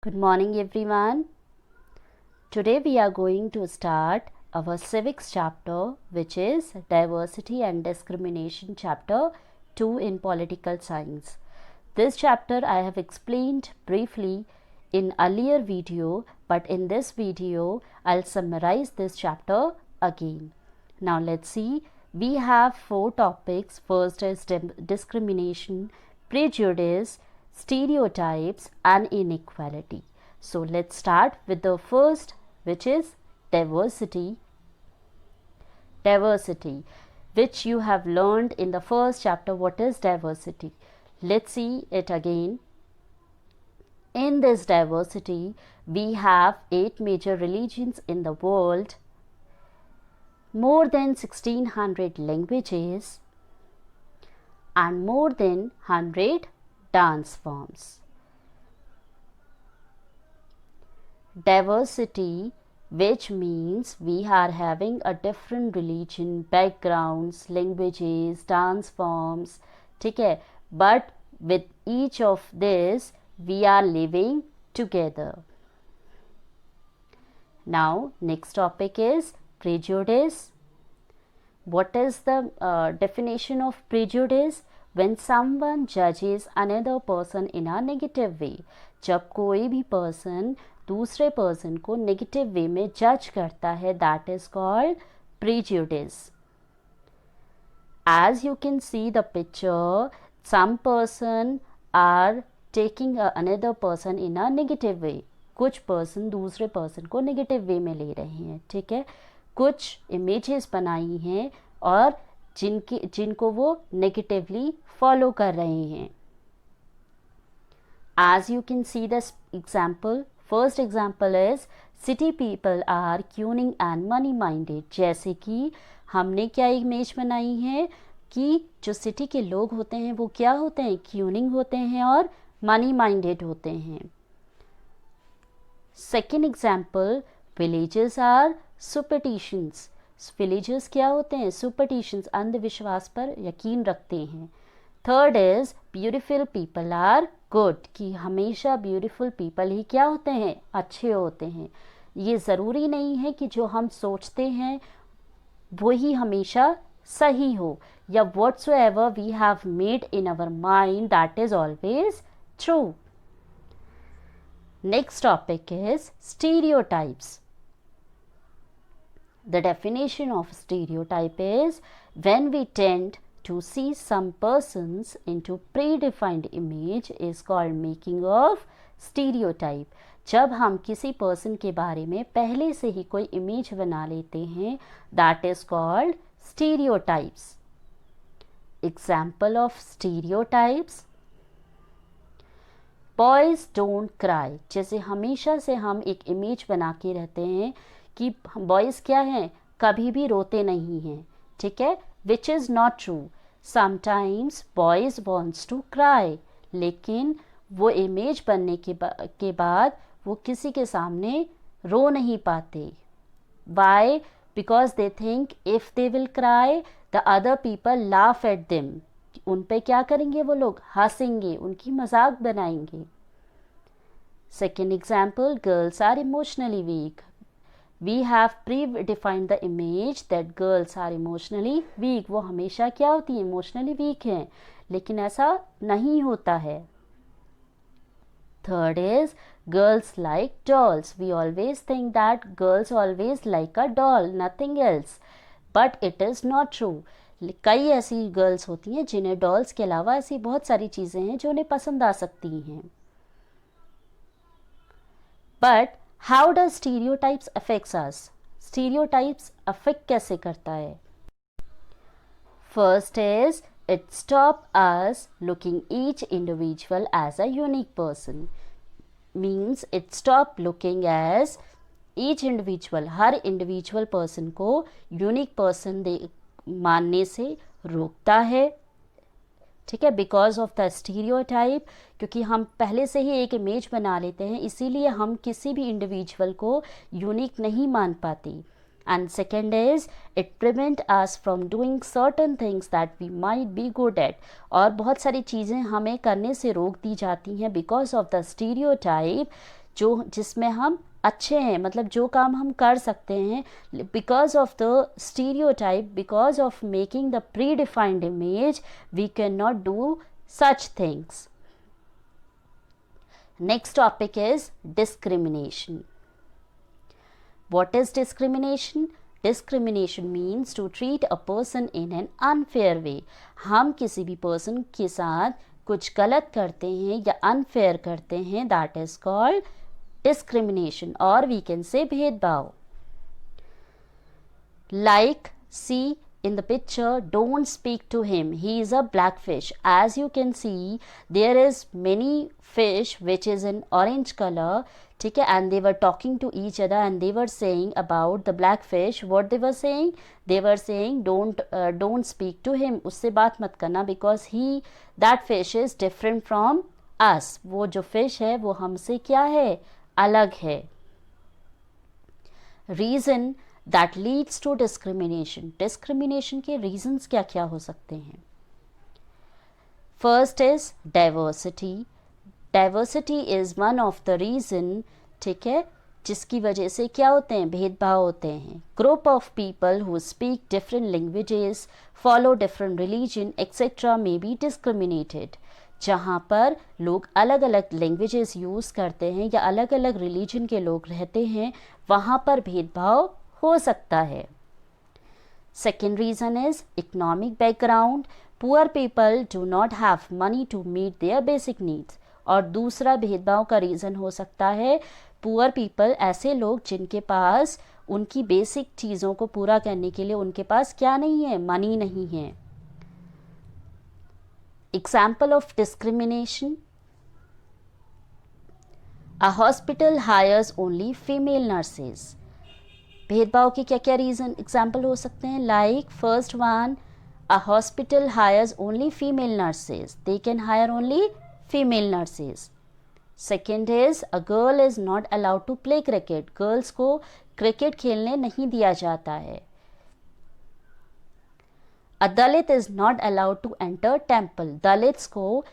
Good morning, everyone. Today we are going to start our civics chapter, which is diversity and discrimination chapter 2 in political science. This chapter I have explained briefly in earlier video, but in this video I'll summarize this chapter again. Now let's see. We have 4 topics. First is discrimination, prejudice, stereotypes and inequality. So let's start with the first, which is diversity. Diversity, which you have learned in the first chapter. What is diversity? Let's see it again. In this diversity, we have 8 major religions in the world, more than 1600 languages, and more than 100 dance forms. Diversity, which means we are having a different religion, backgrounds, languages, dance forms, ठीक है, but with each of this we are living together. Now next topic is prejudice. What is the definition of prejudice? When someone judges another person in a negative way. जब कोई भी person दूसरे person को negative way में जज करता है, that is called prejudice. As you can see the picture, some person are taking another person in a negative way. कुछ पर्सन दूसरे पर्सन को नेगेटिव वे में ले रहे हैं, ठीक है. कुछ इमेजेस बनाई हैं और जिनको वो नेगेटिवली फॉलो कर रहे हैं. As you can see this example, first example is city people are cunning and money minded. जैसे कि हमने क्या इमेज बनाई है कि जो सिटी के लोग होते हैं वो क्या होते हैं, क्यूनिंग होते हैं और मनी माइंडेड होते हैं. Second example, villages are superstitions. Villages क्या होते हैं, सुपरटिशंस, अंधविश्वास पर यकीन रखते हैं. Third is beautiful people are good, कि हमेशा ब्यूटीफुल पीपल ही क्या होते हैं, अच्छे होते हैं. ये ज़रूरी नहीं है कि जो हम सोचते हैं वही हमेशा सही हो, या whatsoever we have made in our mind that is always true. Next topic is stereotypes. The definition of stereotype is when we tend to see some persons into predefined image is called making of stereotype. जब हम किसी person के बारे में पहले से ही कोई image बना लेते हैं, that is called stereotypes. Example of stereotypes, boys don't cry. जैसे हमेशा से हम एक इमेज बना के रहते हैं कि बॉयज़ क्या हैं, कभी भी रोते नहीं हैं, ठीक है, which is not true. Sometimes boys wants to cry, लेकिन वो इमेज बनने के बाद वो किसी के सामने रो नहीं पाते. Why? Because they think if they will cry, the other people laugh at them. उन पे क्या करेंगे, वो लोग हंसेंगे, उनकी मजाक बनाएंगे. Second example, girls are emotionally weak. We have predefined the image that girls are emotionally weak. वो हमेशा क्या होती है, इमोशनली वीक हैं, लेकिन ऐसा नहीं होता है. Third is girls like dolls. We always think that girls always like a doll, nothing else, but it is not true. कई ऐसी गर्ल्स होती हैं जिन्हें डॉल्स के अलावा ऐसी बहुत सारी चीज़ें हैं जो उन्हें पसंद आ सकती हैं. But how does stereotypes affects us? Stereotypes affect कैसे करता है? First is it stop us looking each individual as a unique person. Means it stop looking as each individual, her individual person को unique person मानने से रोकता है, ठीक है, बिकॉज ऑफ द स्टीरियोटाइप. क्योंकि हम पहले से ही एक इमेज बना लेते हैं, इसीलिए हम किसी भी इंडिविजुअल को यूनिक नहीं मान पाते. And second is it prevent us from doing certain things that we might be good at. और बहुत सारी चीज़ें हमें करने से रोक दी जाती हैं because of the stereotype. जो जिसमें हम अच्छे हैं, मतलब जो काम हम कर सकते हैं, because of the stereotype, because of making the predefined image, we can not do such things. Next topic is discrimination. What is discrimination? Discrimination means to treat a person in an unfair way. हम किसी भी person के साथ कुछ गलत करते हैं या unfair करते हैं, that is called discrimination, or we can say भेदभाव. Like, see in the picture, don't speak to him, he is a blackfish. As you can see, there is many fish which is in orange color, ठीक है, and they were talking to each other and they were saying about the blackfish. What they were saying? They were saying don't speak to him, उससे बात मत करना, because that fish is different from us. वो जो fish है वो हमसे क्या है, अलग है. Reason that leads to discrimination. Discrimination के reasons क्या क्या हो सकते हैं? First is diversity. Diversity is one of the reason, ठीक है, जिसकी वजह से क्या होते हैं, भेदभाव होते हैं. Group of people who speak different languages, follow different religion, etc. may be discriminated. जहाँ पर लोग अलग अलग लैंग्वेजेस यूज़ करते हैं या अलग अलग रिलीजन के लोग रहते हैं, वहाँ पर भेदभाव हो सकता है. Second reason is economic background. Poor people do not have money to meet their basic needs. और दूसरा भेदभाव का रीज़न हो सकता है पुअर पीपल, ऐसे लोग जिनके पास उनकी बेसिक चीज़ों को पूरा करने के लिए उनके पास क्या नहीं है, मनी नहीं है. Example of discrimination. A hospital hires only female nurses. भेदभाव के क्या क्या रीज़न एग्जाम्पल हो सकते हैं? Like first one, a hospital hires only female nurses, they can hire only female nurses. Second is a girl is not allowed to play cricket, girls को cricket खेलने नहीं दिया जाता है. A Dalit is not allowed to enter temple, Dalits को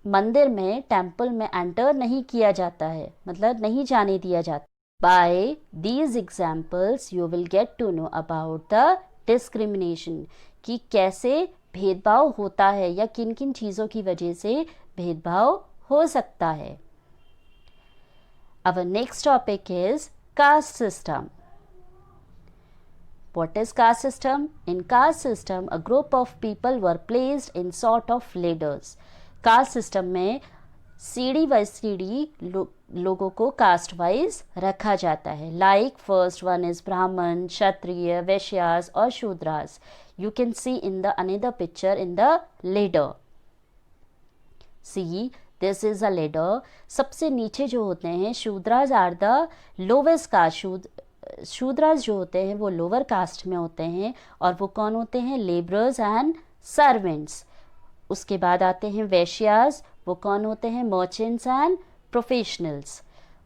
मंदिर में, temple में एंटर नहीं किया जाता है, मतलब नहीं जाने दिया जाता. By these examples you will get to know about the discrimination, कि कैसे भेदभाव होता है या किन किन चीज़ों की वजह से भेदभाव हो सकता है. Our next topic is caste system. What is caste system? In caste system, a group of people were placed in sort of ladders. caste system में सीढ़ी वाइज सीढ़ी लोगों को कास्ट वाइज रखा जाता है. लाइक फर्स्ट वन इज ब्राह्मण, क्षत्रिय, वैश्यास और Shudras. You can see in the another picture in the ladder. See this is a ladder. सबसे नीचे जो होते हैं Shudras are the lowest caste. Shudras जो होते हैं वो लोअर कास्ट में होते हैं और वो कौन होते हैं, लेबरर्स एंड सर्वेंट्स. उसके बाद आते हैं वैश्यास, वो कौन होते हैं, मर्चेंट्स एंड प्रोफेशनल्स.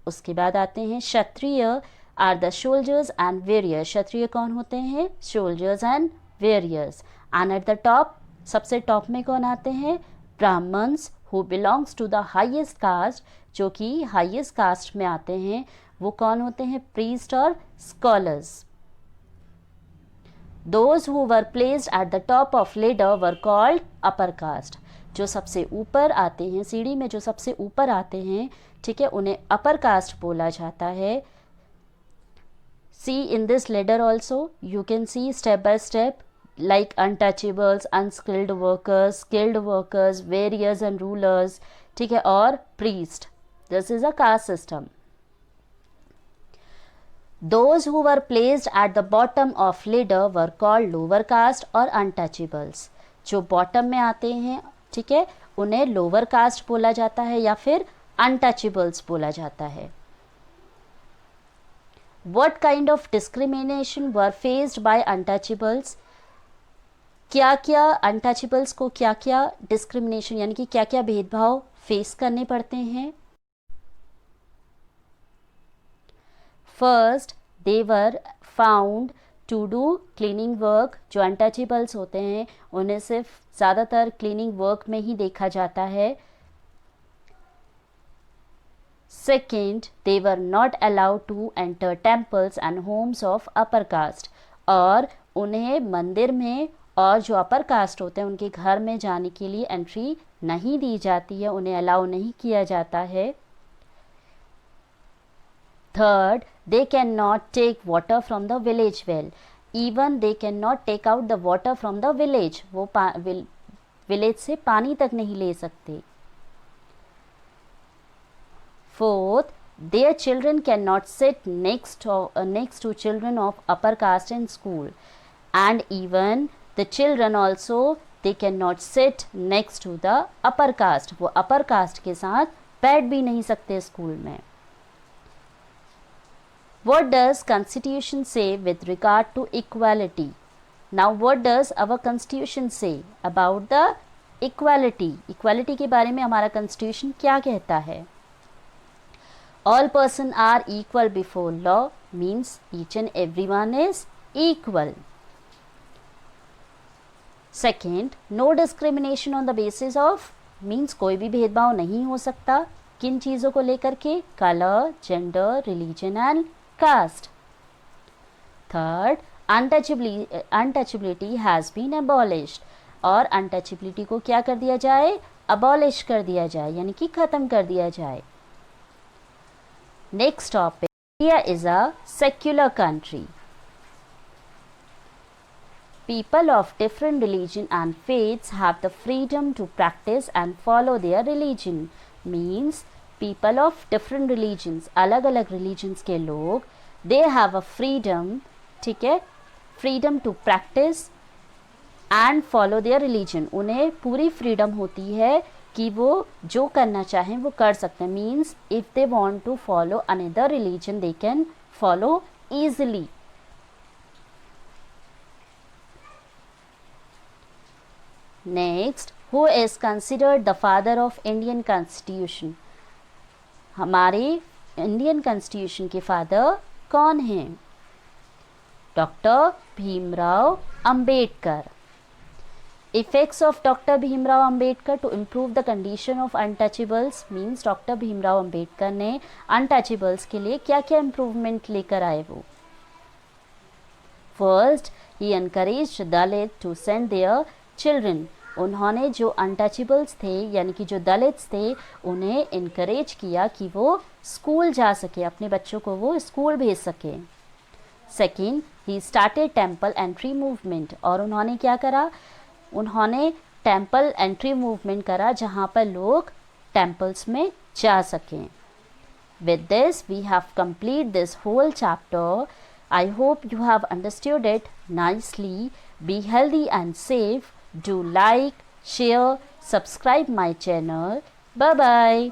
उसके बाद आते हैं Kshatriya, are the soldiers and warriors. Kshatriya कौन होते हैं, soldiers and warriors. And at the top, सबसे टॉप में कौन आते हैं, Brahmins who belongs to the highest caste, जो कि हाईएस्ट कास्ट में आते हैं. वो कौन होते हैं, प्रीस्ट और scholars. Those who were placed at the top of ladder were called upper caste. जो सबसे ऊपर आते हैं, सीढ़ी में जो सबसे ऊपर आते हैं, ठीक है, उन्हें अपर कास्ट बोला जाता है. See in this ladder also you can see step by step like untouchables, unskilled workers, skilled workers, warriors and rulers, ठीक है, और priest. This is a caste system. Those who were placed at the bottom of ladder were called lower caste or untouchables. जो bottom में आते हैं, ठीक है, उन्हें लोअर कास्ट बोला जाता है या फिर अनटचेबल्स बोला जाता है. What kind of discrimination were faced by untouchables? क्या क्या अनटचेबल्स को क्या क्या डिस्क्रिमिनेशन यानी कि क्या क्या भेदभाव फेस करने पड़ते हैं. First, they were found to do cleaning work. जो अनटचेबल्स होते हैं उन्हें सिर्फ ज़्यादातर क्लीनिंग वर्क में ही देखा जाता है. Second, they were not allowed to enter temples and homes of upper caste. और उन्हें मंदिर में और जो अपर कास्ट होते हैं उनके घर में जाने के लिए एंट्री नहीं दी जाती है, उन्हें अलाउ नहीं किया जाता है. Third, they cannot take water from the village well. Even they cannot take out the water from the village. वो विलेज से पानी तक नहीं ले सकते. Fourth, their children cannot sit next to children of upper caste in school, and even the children also they cannot sit next to the upper caste. वो upper caste के साथ बैठ भी नहीं सकते स्कूल में. What does Constitution say with regard to equality? Now what does our Constitution say about the equality? Equality के बारे में हमारा Constitution क्या कहता है? All persons are equal before law means each and everyone is equal. Second, no discrimination on the basis of means कोई भी भेदभाव नहीं हो सकता. किन चीज़ों को लेकर के? Colour, gender, religion and caste. Third, untouchability has been abolished. और अनटचेबिलिटी को क्या कर दिया जाए? अबॉलिश कर दिया जाए, यानी कि ख़त्म कर दिया जाए. Next topic, India is a secular country. People of different religion and faiths have the freedom to practice and follow their religion. Means people of different religions, अलग अलग religions के लोग, they have a freedom, ठीक है, freedom to practice and follow their religion. उन्हें पूरी freedom होती है कि वो जो करना चाहें वो कर सकते हैं. Means if they want to follow another religion they can follow easily. Next, who is considered the father of Indian constitution? हमारे इंडियन कॉन्स्टिट्यूशन के फादर कौन हैं? Doctor Bhimrao Ambedkar. Effects of Dr. Bhimrao Ambedkar to improve the condition of untouchables means Dr. Bhimrao Ambedkar ने untouchables के लिए क्या क्या improvement लेकर आए वो? First, he encouraged Dalit to send their children. उन्होंने जो untouchables थे यानी कि जो दलित्स थे उन्हें encourage किया कि वो स्कूल जा सके, अपने बच्चों को वो स्कूल भेज सके. Second, he started temple entry movement. और उन्होंने क्या करा? उन्होंने टेम्पल एंट्री मूवमेंट करा जहाँ पर लोग टेम्पल्स में जा सकें. With this we have complete this whole chapter. I hope you have understood it nicely. Be healthy and safe. Do like, share, subscribe my channel. Bye bye.